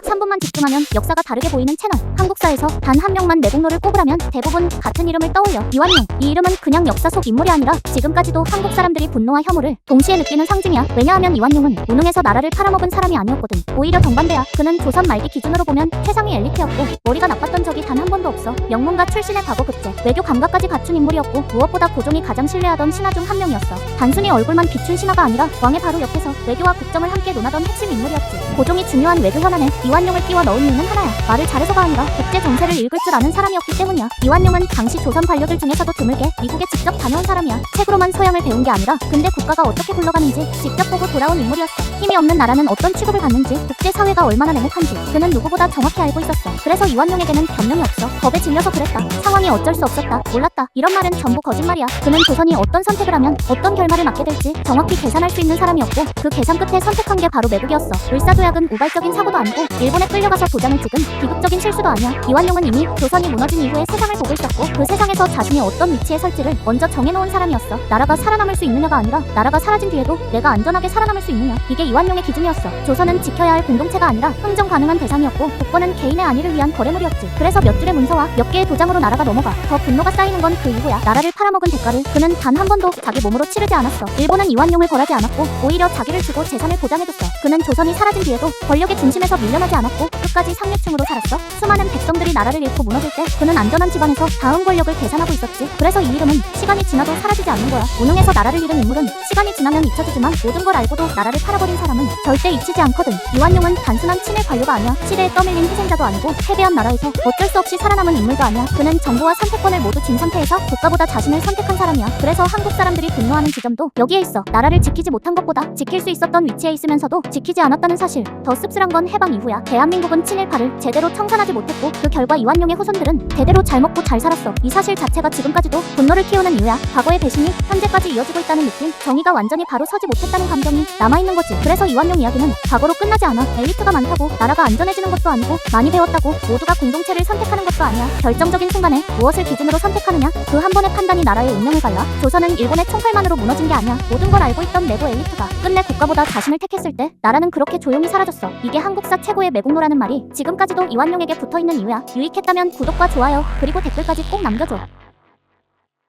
딱 3분만 집중하면 역사가 다르게 보이는 채널. 한국사에서 단 한 명만 내공로를 꼽으라면 대부분 같은 이름을 떠올려. 이완용. 이 이름은 그냥 역사 속 인물이 아니라 지금까지도 한국 사람들이 분노와 혐오를 동시에 느끼는 상징이야. 왜냐하면 이완용은 무능해서 나라를 팔아먹은 사람이 아니었거든. 오히려 정반대야. 그는 조선 말기 기준으로 보면 최상위 엘리트였고 머리가 나빴던 적이 단 한 번도 없어. 영문가 출신의 과거 급제, 외교 감각까지 갖춘 인물이었고 무엇보다 고종이 가장 신뢰하던 신하 중 한 명이었어. 단순히 얼굴만 비춘 신하가 아니라 왕의 바로 옆에서 외교와 국정을 함께 논하던 핵심 인물이었지. 고종이 중요한 외교 현안에 이완용을 끼워 넣은 이유는 하나야. 말을 잘해서가 아니라 국제 정세를 읽을 줄 아는 사람이었기 때문이야. 이완용은 당시 조선 관료들 중에서도 드물게 미국에 직접 다녀온 사람이야. 책으로만 서양을 배운 게 아니라 근대 국가가 어떻게 굴러가는지 직접 보고 돌아온 인물이었어. 힘이 없는 나라는 어떤 취급을 받는지, 국제사회가 얼마나 냉혹한지 그는 누구보다 정확히 알고 있었어. 그래서 이완용에게는 변명이 없어. 겁에 질려서 그랬다. 상황이 어쩔 수 없었다. 몰랐다. 이런 말은 전부 거짓말이야. 그는 조선이 어떤 선택을 하면 어떤 결말을 맞게 될지 정확히 계산할 수 있는 사람이었고 그 계산 끝에 선택한 게 바로 매국이었어. 을사조약은 우발적인 사고도 아니고 일본에 끌려가서 도장을 찍은 비극적인 실수도 아니야. 이완용은 이미 조선이 무너진 이후에 세상을 보고 있었고 그 세상에서 자신이 어떤 위치에 설지를 먼저 정해놓은 사람이었어. 나라가 살아남을 수 있느냐가 아니라 나라가 사라진 뒤에도 내가 안전하게 살아남을 수 있느냐. 이게 이완용의 기준이었어. 조선은 지켜야 할 공동체가 아니라 흥정 가능한 대상이었고 국권은 개인의 안위를 위한 거래물이었지. 그래서 몇 줄의 문서와 몇 개의 도장으로 나라가 넘어가. 더 분노가 쌓이는 건 그 이후야. 나라를 팔아먹은 대가를 그는 단 한 번도 자기 몸으로 치르지 않았어. 일본은 이완용을 벌하지 않았고 오히려 자기를 주고 재산을 보장해줬어. 그는 조선이 사라진 뒤에도 권력의 중심에서 밀려나지 않았고 끝까지 상류층으로 살았어. 수많은 백성들이 나라를 잃고 무너질 때 그는 안전한 집안에서 다음 권력을 계산하고 있었지. 그래서 이 이름은 시간이 지나도 사라지지 않는 거야. 무능해서 나라를 잃은 인물은 시간이 지나면 잊혀지지만 모든 걸 알고도 나라를 팔아버린 사람은 절대 잊히지 않거든. 이완용은 단순한 친일 관료가 아니야. 시대에 떠밀린 희생자도 아니고 패배한 나라에서 어쩔 수 없이 살아남은 인물도 아니야. 그는 정보와 선택권을 모두 쥔 상태에서 국가보다 자신을 선택한 사람이야. 그래서 한국 사람들이 분노하는 지점도 여기에 있어. 나라를 지키지 못한 것보다 지킬 수 있었던 위치에 있으면서도 지키지 않았다는 사실. 더 씁쓸한 건 해방 이후야. 대한민국은 친일파를 제대로 청산하지 못했고 그 결과 이완용의 후손들은 대대로 잘 먹고 잘 살았어. 이 사실 자체가 지금까지도 분노를 키우는 이유야. 과거의 배신이 현재까지 이어지고 있다는 느낌, 정의가 완전히 바로 서지 못했다는 감정이 남아있는 거지. 그래서 이완용 이야기는 과거로 끝나지 않아. 엘리트가 많다고 나라가 안전해지는 것도 아니고 많이 배웠다고 모두가 공동체를 선택하는 것도 아니야. 결정적인 순간에 무엇을 기준으로 선택하느냐, 그 한 번의 판단이 나라의 운명을 갈라. 조선은 일본의 총칼만으로 무너진 게 아니야. 모든 걸 알고 있던 내부 엘리트가 끝내 국가보다 자신을 택했을 때 나라는 그렇게 조용히 사라졌어. 이게 한국사 최고의 매국노라는 말이 지금까지도 이완용에게 붙어있는 이유야. 유익했다면 구독과 좋아요 그리고 댓글까지 꼭 남겨줘.